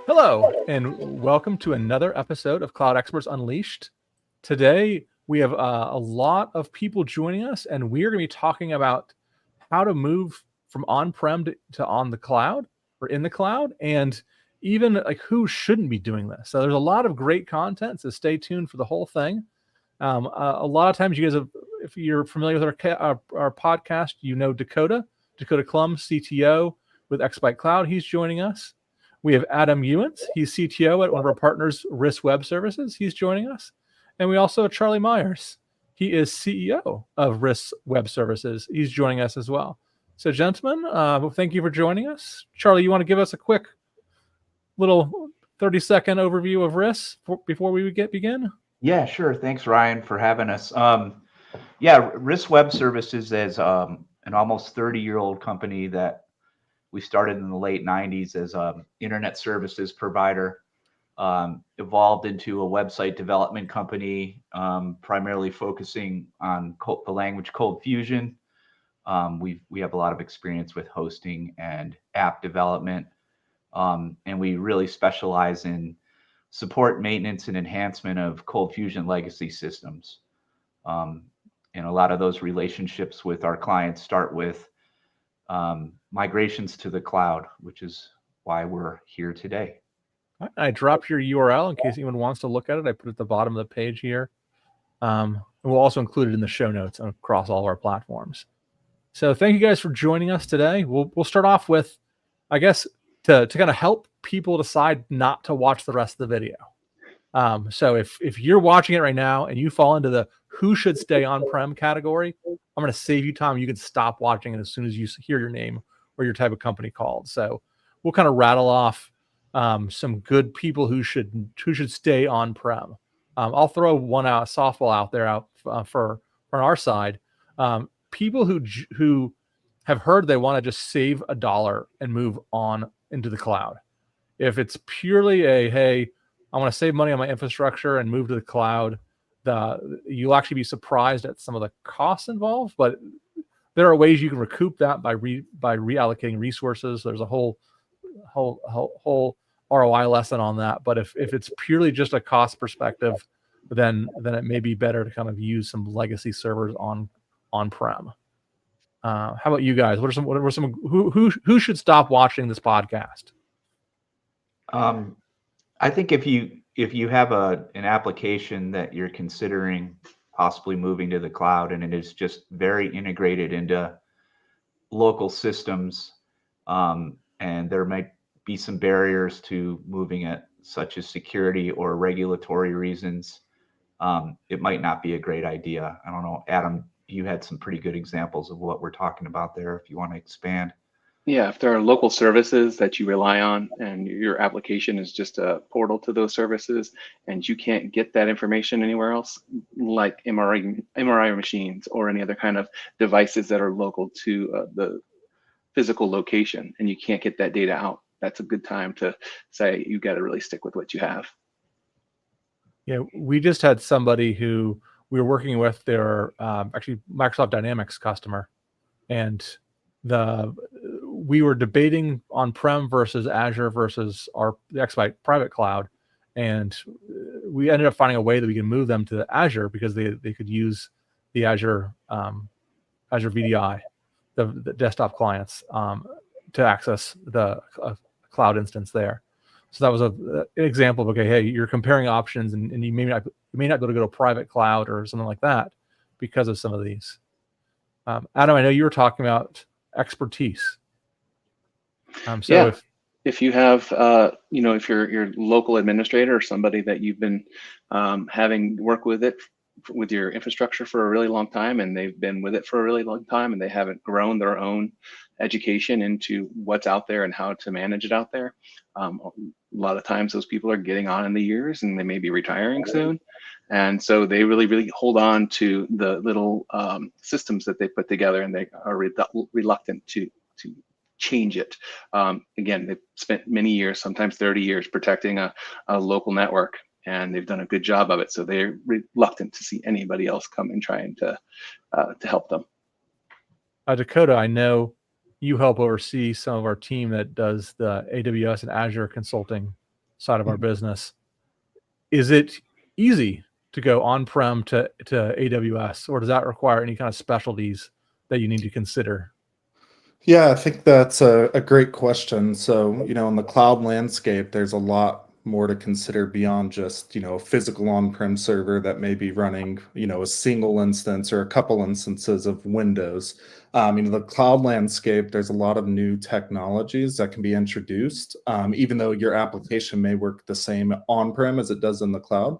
Hello, and welcome to another episode of Cloud Experts Unleashed. Today, we have a lot of people joining us, and we are going to be talking about how to move from on-prem to on the cloud or in the cloud, and even like who shouldn't be doing this. So there's a lot of great content, so stay tuned for the whole thing. A lot of times you guys have, if you're familiar with our podcast, you know Dakota Clum, CTO with xByte Cloud. He's joining us. We have Adam Euans. He's CTO at one of our partners, WRIS Web Services. He's joining us. And we also have Charlie Meyers. He is CEO of WRIS Web Services. He's joining us as well. So, gentlemen, thank you for joining us. Charlie, you want to give us a quick little 30-second overview of WRIS before we begin? Yeah, sure. Thanks, Ryan, for having us. WRIS Web Services is an almost 30-year-old company that we started in the late 90s as an internet services provider, evolved into a website development company, primarily focusing on the language Cold Fusion. We have a lot of experience with hosting and app development, and we really specialize in support, maintenance, and enhancement of Cold Fusion legacy systems. And a lot of those relationships with our clients start with migrations to the cloud, which is why we're here today. I dropped your URL in case anyone wants to look at it. I put it at the bottom of the page here. And we'll also include it in the show notes across all of our platforms. So thank you guys for joining us today. We'll start off with, I guess, to kind of help people decide not to watch the rest of the video. So if you're watching it right now and you fall into the who should stay on-prem category, I'm going to save you time. You can stop watching it as soon as you hear your name or your type of company called. So we'll kind of rattle off some good people who should stay on-prem. I'll throw one softball out there for on our side. People who have heard they want to just save $1 and move on into the cloud. If it's purely hey, I want to save money on my infrastructure and move to the cloud, you'll actually be surprised at some of the costs involved. But there are ways you can recoup that by reallocating resources. There's a whole ROI lesson on that. But if it's purely just a cost perspective, then it may be better to kind of use some legacy servers on-prem. How about you guys? What are some who should stop watching this podcast? I think if you have an application that you're considering possibly moving to the cloud and it is just very integrated into local systems, and there might be some barriers to moving it, such as security or regulatory reasons, it might not be a great idea. I don't know, Adam, you had some pretty good examples of what we're talking about there, if you want to expand. Yeah, if there are local services that you rely on and your application is just a portal to those services and you can't get that information anywhere else, like MRI machines or any other kind of devices that are local to the physical location, and you can't get that data out, that's a good time to say you got to really stick with what you have. Yeah, we just had somebody who we were working with, their actually Microsoft Dynamics customer, and we were debating on-prem versus Azure versus the xByte private cloud, and we ended up finding a way that we can move them to Azure because they could use the Azure VDI, the desktop clients, to access the cloud instance there. So that was an example of, okay, hey, you're comparing options, and you may not be able to go to a private cloud or something like that because of some of these. Adam, I know you were talking about expertise. If you have, if you're your local administrator or somebody that you've been having work with your infrastructure for a really long time, and they've been with it for a really long time, and they haven't grown their own education into what's out there and how to manage it out there. A lot of times those people are getting on in the years and they may be retiring soon. And so they really, really hold on to the little systems that they put together, and they are reluctant to change it. Again, they've spent many years, sometimes 30 years, protecting a local network, and they've done a good job of it. So they're reluctant to see anybody else come and trying to help them. Dakota, I know you help oversee some of our team that does the AWS and Azure consulting side of our business. Is it easy to go on-prem to AWS, or does that require any kind of specialties that you need to consider? Yeah, I think that's a great question. So, in the cloud landscape, there's a lot more to consider beyond just, a physical on-prem server that may be running, a single instance or a couple instances of Windows. The cloud landscape, there's a lot of new technologies that can be introduced, even though your application may work the same on-prem as it does in the cloud.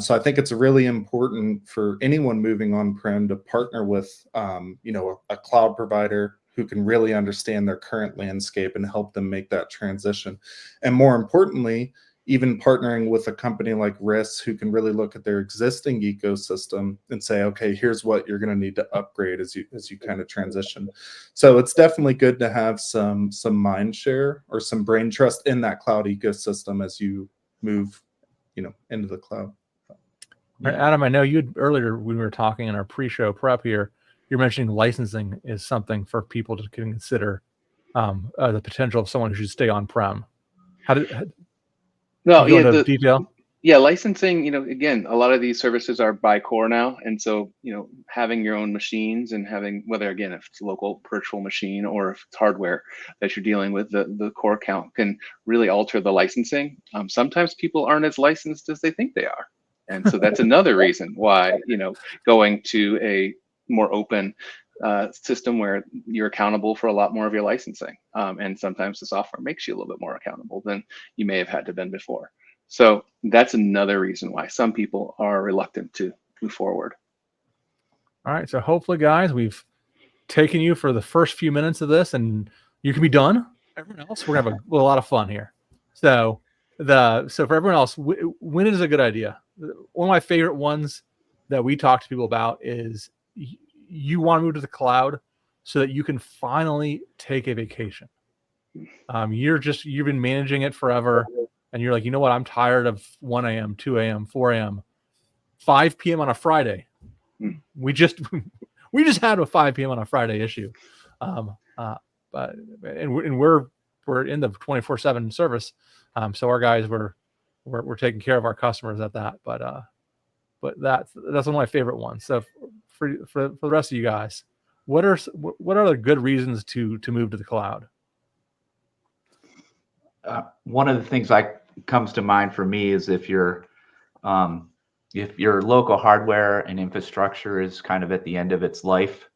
So I think it's really important for anyone moving on-prem to partner with, a cloud provider who can really understand their current landscape and help them make that transition. And more importantly, even partnering with a company like WRIS, who can really look at their existing ecosystem and say, okay, here's what you're going to need to upgrade as you kind of transition. So it's definitely good to have some mind share or some brain trust in that cloud ecosystem as you move, into the cloud. All right, Adam, I know you earlier when we were talking in our pre-show prep here, you're mentioning licensing is something for people to consider, the potential of someone who should stay on-prem. Detail? Yeah, licensing, again, a lot of these services are by core now. And so, having your own machines and having, whether, again, if it's a local virtual machine or if it's hardware that you're dealing with, the core count can really alter the licensing. Sometimes people aren't as licensed as they think they are. And so that's another reason why, going to a more open system where you're accountable for a lot more of your licensing. And sometimes the software makes you a little bit more accountable than you may have had to been before. So that's another reason why some people are reluctant to move forward. All right. So hopefully, guys, we've taken you for the first few minutes of this and you can be done. Everyone else, we're gonna have a lot of fun here. So for everyone else, when is a good idea? One of my favorite ones that we talk to people about is you want to move to the cloud so that you can finally take a vacation. You've been managing it forever, and you're like, you know what? I'm tired of 1 a.m., 2 a.m., 4 a.m., 5 p.m. on a Friday. We just had a 5 p.m. on a Friday issue, but we're in the 24/7 service, so our guys we're taking care of our customers at that. But that's one of my favorite ones. So for the rest of you guys, what are the good reasons to move to the cloud? One of the things that comes to mind for me is if your local hardware and infrastructure is kind of at the end of its life,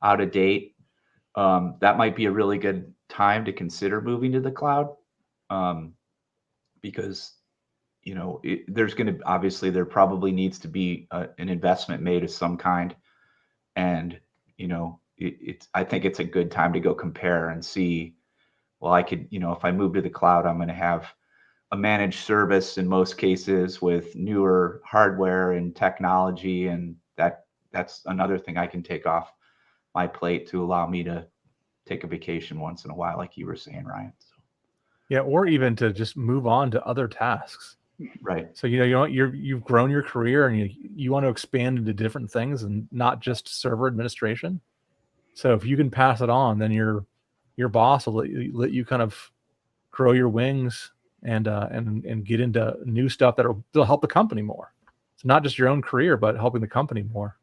out of date, that might be a really good time to consider moving to the cloud, because there probably needs to be an investment made of some kind, and I think it's a good time to go compare and see, well, I could, if I move to the cloud, I'm going to have a managed service in most cases with newer hardware and technology, and that's another thing I can take off my plate to allow me to take a vacation once in a while, like you were saying, Ryan. So. Yeah, or even to just move on to other tasks. Right. So you've grown your career and you want to expand into different things and not just server administration. So if you can pass it on, then your boss will let you kind of grow your wings and get into new stuff that'll help the company more. It's not just your own career, but helping the company more.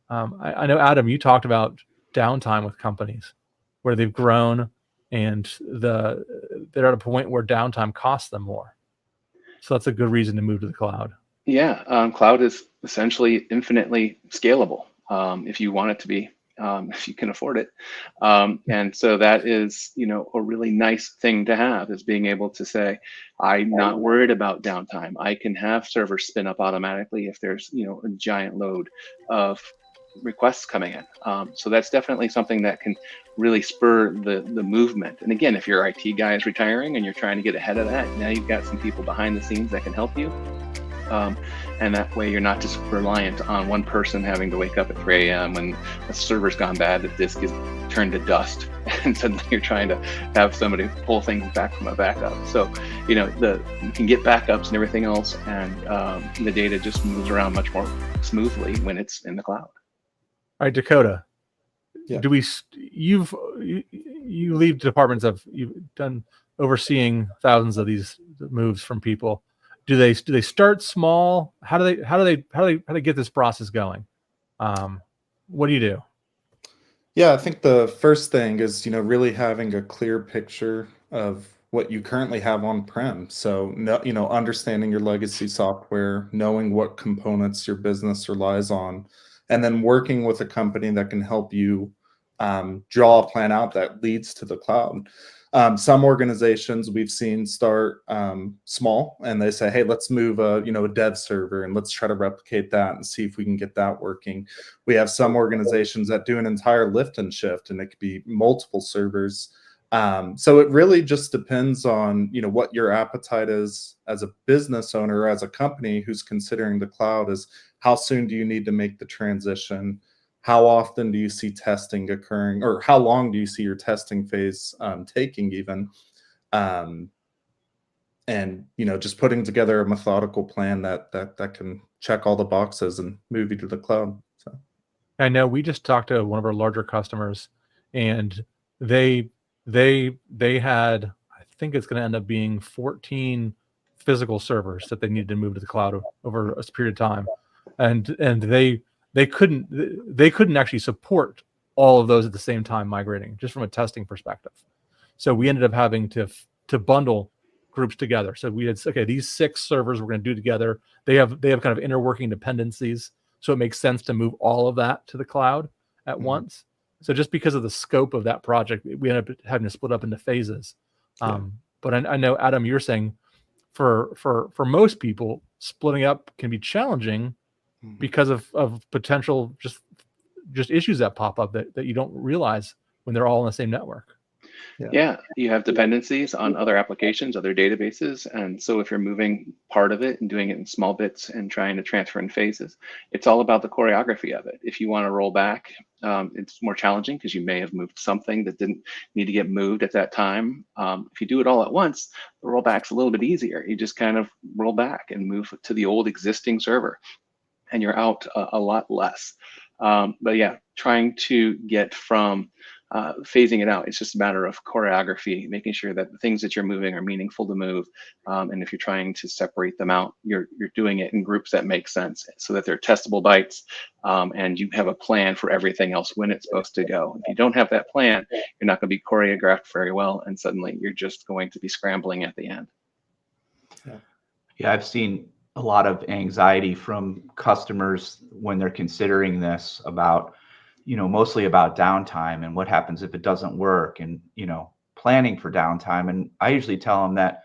I know, Adam, you talked about downtime with companies where they've grown and they're at a point where downtime costs them more. So that's a good reason to move to the cloud. Yeah, cloud is essentially infinitely scalable if you want it to be, if you can afford it. And so that is, a really nice thing to have, is being able to say, I'm not worried about downtime. I can have servers spin up automatically if there's, a giant load of requests coming in. So that's definitely something that can really spur the movement. And again, if your IT guy is retiring and you're trying to get ahead of that, now you've got some people behind the scenes that can help you. And that way you're not just reliant on one person having to wake up at 3 a.m. when the server's gone bad, the disk is turned to dust, and suddenly you're trying to have somebody pull things back from a backup. So, you can get backups and everything else, and the data just moves around much more smoothly when it's in the cloud. All right, Dakota. Yeah. You leave departments you've done overseeing thousands of these moves from people. Do they start small? How do they get this process going? What do you do? Yeah, I think the first thing is, really having a clear picture of what you currently have on-prem. So, understanding your legacy software, knowing what components your business relies on, and then working with a company that can help you draw a plan out that leads to the cloud. Some organizations we've seen start small, and they say, "Hey, let's move a dev server and let's try to replicate that and see if we can get that working." We have some organizations that do an entire lift and shift, and it could be multiple servers. So it really just depends on what your appetite is as a business owner or as a company who's considering the cloud. Is how soon do you need to make the transition? How often do you see testing occurring, or how long do you see your testing phase taking even? And just putting together a methodical plan that can check all the boxes and move you to the cloud. So I know we just talked to one of our larger customers, and they had, I think it's going to end up being 14 physical servers that they needed to move to the cloud over a period of time, and they couldn't actually support all of those at the same time migrating, just from a testing perspective. So we ended up having to bundle groups together. So we had, okay, these 6 servers we're going to do together. They have kind of inner working dependencies. So it makes sense to move all of that to the cloud at once. So just because of the scope of that project, we ended up having to split up into phases. But I know, Adam, you're saying for most people, splitting up can be challenging because of potential just issues that pop up that you don't realize when they're all in the same network. Yeah, you have dependencies on other applications, other databases. And so if you're moving part of it and doing it in small bits and trying to transfer in phases, it's all about the choreography of it. If you want to roll back, it's more challenging because you may have moved something that didn't need to get moved at that time. If you do it all at once, the rollback's a little bit easier. You just kind of roll back and move to the old existing server, and you're out a lot less. But yeah, trying to get from phasing it out, it's just a matter of choreography, making sure that the things that you're moving are meaningful to move. And if you're trying to separate them out, you're doing it in groups that make sense so that they're testable bytes, and you have a plan for everything else when it's supposed to go. If you don't have that plan, you're not going to be choreographed very well, and suddenly you're just going to be scrambling at the end. Yeah, I've seen a lot of anxiety from customers when they're considering this about, mostly about downtime and what happens if it doesn't work, and, planning for downtime. And I usually tell them that,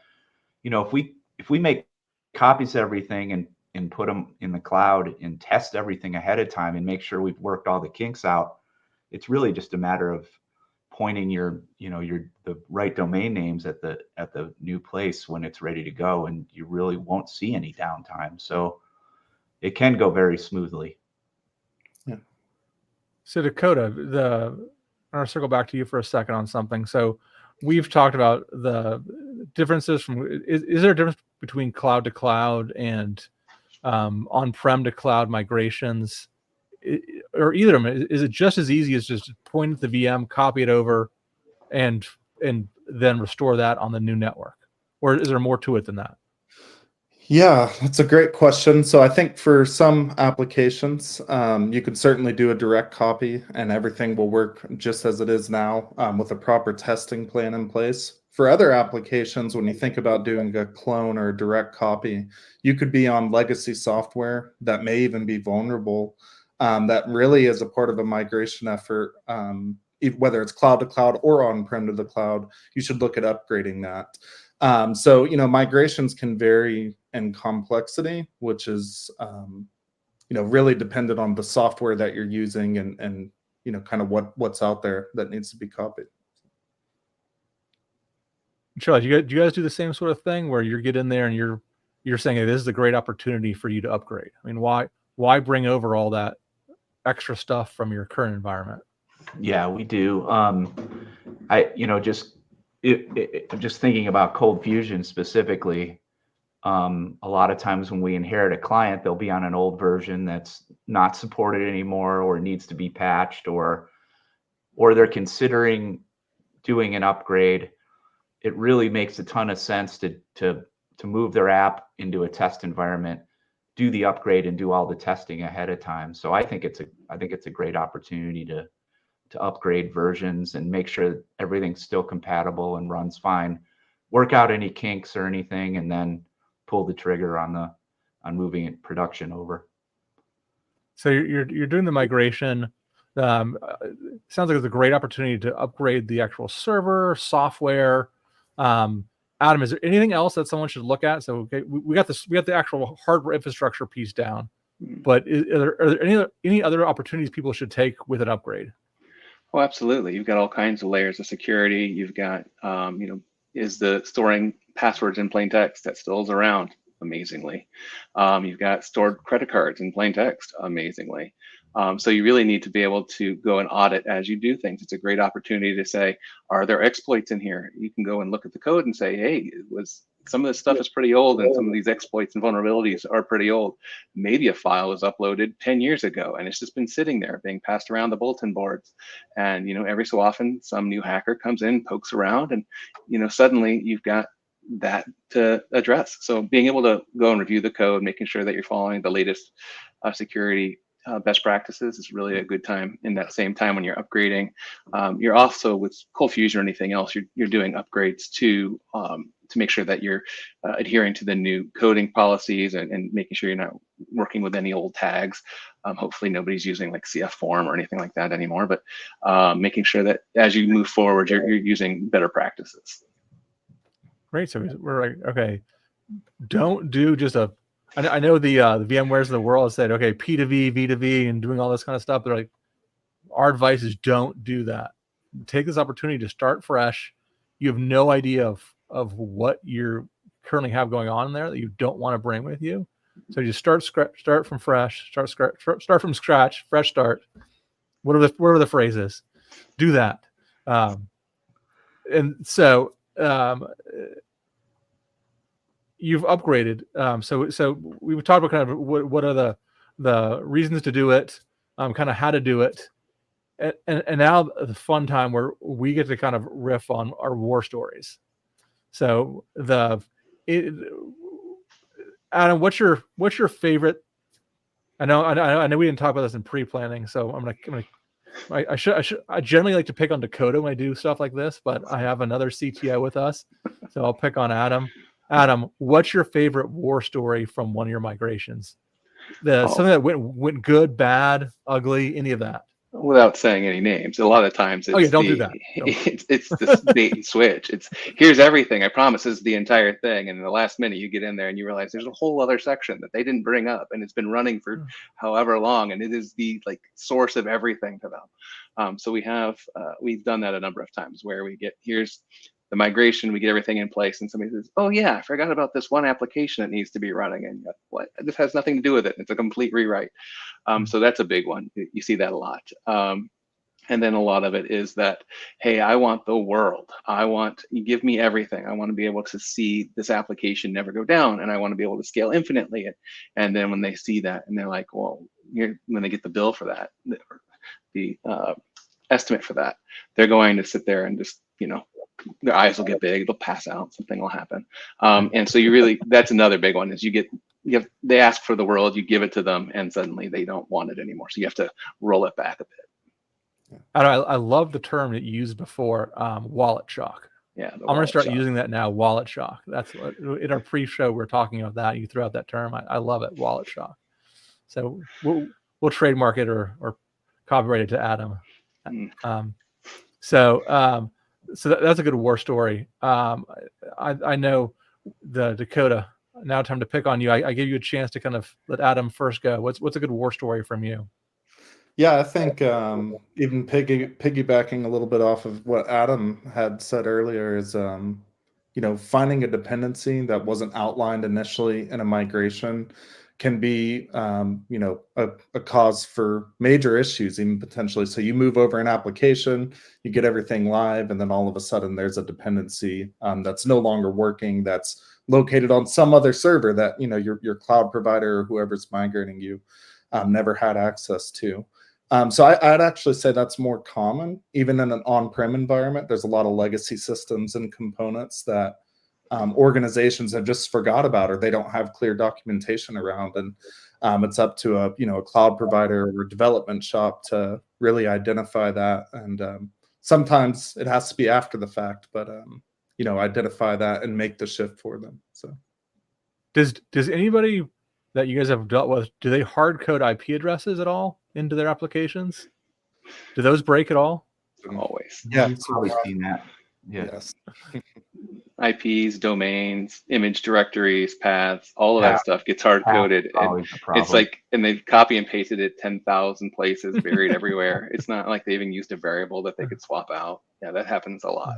if we make copies of everything and put them in the cloud and test everything ahead of time and make sure we've worked all the kinks out, it's really just a matter of pointing the right domain names at the new place when it's ready to go, and you really won't see any downtime. So it can go very smoothly. Yeah. So Dakota, I'll circle back to you for a second on something. So we've talked about the differences is there a difference between cloud to cloud and on-prem to cloud migrations? Or either of them, is it just as easy as just point at the VM, copy it over, and then restore that on the new network? Or is there more to it than that? Yeah, that's a great question. So I think for some applications, you could certainly do a direct copy and everything will work just as it is now, with a proper testing plan in place. For other applications, when you think about doing a clone or a direct copy, you could be on legacy software that may even be vulnerable, that really is a part of a migration effort. Whether it's cloud to cloud or on-prem to the cloud, you should look at upgrading that. So, migrations can vary in complexity, which is, really dependent on the software that you're using and kind of what's out there that needs to be copied. Charlie, do you guys do the same sort of thing where you get in there and you're saying, hey, this is a great opportunity for you to upgrade? I mean, why bring over all that extra stuff from your current environment? Yeah, we do. Just thinking about Cold Fusion specifically, a lot of times when we inherit a client, they'll be on an old version that's not supported anymore or needs to be patched, or they're considering doing an upgrade. it really makes a ton of sense to move their app into a test environment, do the upgrade, and do all the testing ahead of time. So I think it's a great opportunity to upgrade versions and make sure everything's still compatible and runs fine, work out any kinks or anything, and then pull the trigger on moving it production over. So you're doing the migration. Sounds like it's a great opportunity to upgrade the actual server software. Adam, is there anything else that someone should look at? So okay, we got the actual hardware infrastructure piece down, but are there any other opportunities people should take with an upgrade? Oh, absolutely. You've got all kinds of layers of security. You've got, is the storing passwords in plain text that still is around amazingly. You've got stored credit cards in plain text amazingly. So you really need to be able to go and audit as you do things. It's a great opportunity to say, are there exploits in here? You can go and look at the code and say, hey, some of this stuff is pretty old, and some of these exploits and vulnerabilities are pretty old. Maybe a file was uploaded 10 years ago and it's just been sitting there being passed around the bulletin boards. And, every so often some new hacker comes in, pokes around, and, suddenly you've got that to address. So being able to go and review the code, making sure that you're following the latest security best practices is really a good time. In that same time when you're upgrading, you're also, with Cold Fusion or anything else, you're doing upgrades to make sure that you're adhering to the new coding policies and making sure you're not working with any old tags. Hopefully nobody's using like CF form or anything like that anymore, but making sure that as you move forward, you're using better practices. Great. So we're like, okay, don't do just I know the VMwares of the world said, okay, P to V, V to V, and doing all this kind of stuff. They're like, our advice is don't do that. Take this opportunity to start fresh. You have no idea of what you currently have going on in there that you don't want to bring with you. So you start from fresh, start from scratch, fresh start. What are the phrases? Do that. And so you've upgraded. So we talked about kind of what are the reasons to do it, kind of how to do it, and now the fun time where we get to kind of riff on our war stories. So Adam, what's your favorite? I know we didn't talk about this in pre-planning, so I generally like to pick on Dakota when I do stuff like this, but I have another CTO with us, so I'll pick on Adam. Adam, what's your favorite war story from one of your migrations? Something that went good, bad, ugly, any of that? Without saying any names, a lot of times it's don't do that. It's this bait and switch. It's here's everything. I promise this is the entire thing. And in the last minute, you get in there and you realize there's a whole other section that they didn't bring up, and it's been running for however long, and it is the source of everything to them. So we've done that a number of times where here's the migration, we get everything in place, and somebody says, oh yeah, I forgot about this one application that needs to be running, and what? This has nothing to do with it. It's a complete rewrite. So that's a big one. You see that a lot. And then a lot of it is that, hey, I want the world. You give me everything. I want to be able to see this application never go down, and I want to be able to scale infinitely. And then when they see that, and they're like, well, when they get the bill for that, the estimate for that, they're going to sit there and just, their eyes will get big, they'll pass out, something will happen. And so that's another big one is they ask for the world, you give it to them, and suddenly they don't want it anymore. So you have to roll it back a bit. I love the term that you used before, wallet shock. Yeah, I'm going to start using that now, wallet shock. That's what, in our pre-show, we're talking about that. You threw out that term. I love it, wallet shock. So we'll trademark it or copyright it to Adam. So that's a good war story. I know the Dakota. Now time to pick on you. I gave you a chance to kind of let Adam first go. What's a good war story from you? Yeah, I think even piggybacking a little bit off of what Adam had said earlier is, finding a dependency that wasn't outlined initially in a migration can be, a cause for major issues, even potentially. So you move over an application, you get everything live, and then all of a sudden there's a dependency that's no longer working, that's located on some other server that, your cloud provider or whoever's migrating you never had access to. So I'd actually say that's more common. Even in an on-prem environment, there's a lot of legacy systems and components that organizations have just forgot about, or they don't have clear documentation around. And it's up to a cloud provider or development shop to really identify that. And sometimes it has to be after the fact, but identify that and make the shift for them. So does anybody that you guys have dealt with, do they hard code IP addresses at all into their applications? Do those break at all? Always. yeah, You've probably seen that. Yeah. yes. IPs, domains, image directories, paths, all of Yeah. that stuff gets hard coded. And Always a problem. it's like, and they copy and pasted it 10,000 places, buried everywhere. It's not like they even used a variable that they could swap out. Yeah, that happens a lot.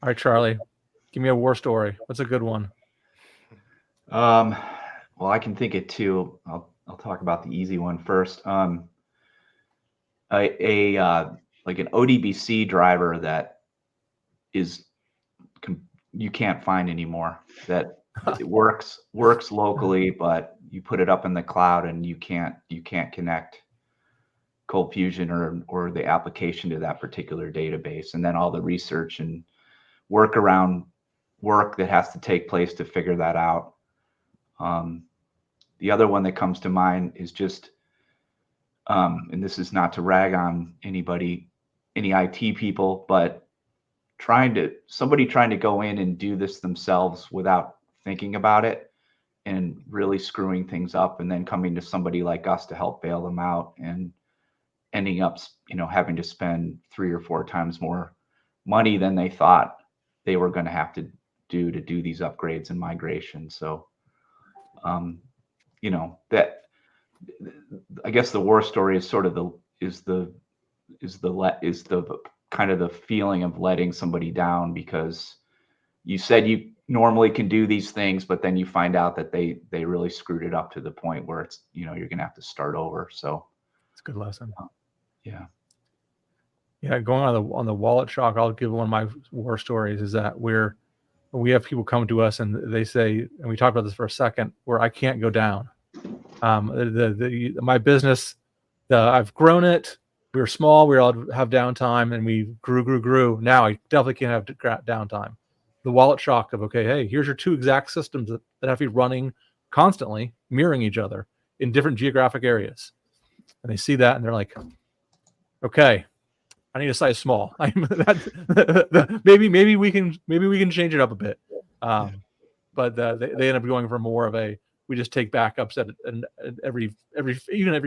All right, Charlie, give me a war story. What's a good one? Well, I can think of two. I'll talk about the easy one first. Like an ODBC driver that you can't find anymore. That it works locally, but you put it up in the cloud and you can't connect Cold Fusion or the application to that particular database, and then all the research and work that has to take place to figure that out. The other one that comes to mind is just, and this is not to rag on any IT people, but somebody trying to go in and do this themselves without thinking about it and really screwing things up, and then coming to somebody like us to help bail them out and ending up, having to spend 3 or 4 times more money than they thought they were going to have to do these upgrades and migrations. So, that, I guess the war story is sort of the kind of the feeling of letting somebody down, because you said you normally can do these things, but then you find out that they really screwed it up to the point where it's, you're going to have to start over. So It's a good lesson. yeah. Yeah, going on the wallet shock, I'll give one of my war stories is that we have people come to us and they say, and we talked about this for a second, where I can't go down. My business, I've grown it. We were small. We all have downtime, and we grew. Now I definitely can't have downtime. The wallet shock of, okay, hey, here's your 2 exact systems that have to be running constantly, mirroring each other in different geographic areas. And they see that and they're like, okay, I need a size small. Maybe we can change it up a bit. But they end up going for more of we just take backups at every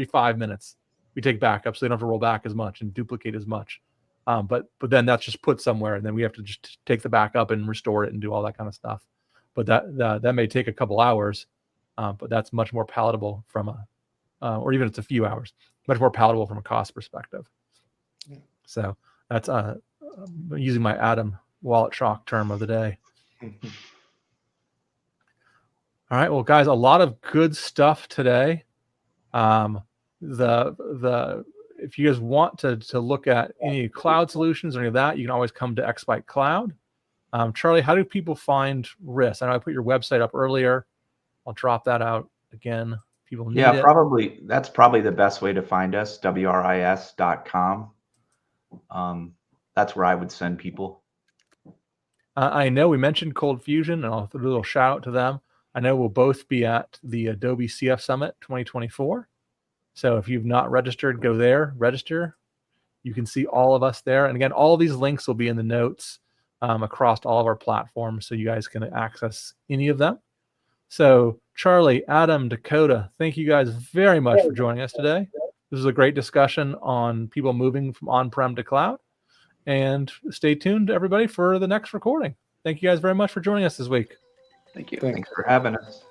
5 minutes. We take backups, so they don't have to roll back as much and duplicate as much. But then that's just put somewhere, and then we have to just take the backup and restore it and do all that kind of stuff. But that may take a couple hours, but that's much more palatable from or even it's a few hours, much more palatable from a cost perspective. Yeah. So that's using my Adam wallet shock term of the day. All right, well, guys, a lot of good stuff today. If you guys want to look at any cloud solutions or any of that, you can always come to xByte Cloud. Charlie, how do people find WRIS? I know I put your website up earlier. I'll drop that out again. People need it. That's probably the best way to find us, WRIS.com. That's where I would send people. I know we mentioned Cold Fusion, and I'll do a little shout out to them. I know we'll both be at the Adobe CF Summit 2024. So if you've not registered, go there, register. You can see all of us there. And again, all of these links will be in the notes across all of our platforms, so you guys can access any of them. So Charlie, Adam, Dakota, thank you guys very much for joining us today. This was a great discussion on people moving from on-prem to cloud. And stay tuned, everybody, for the next recording. Thank you guys very much for joining us this week. Thank you. Thanks for having us.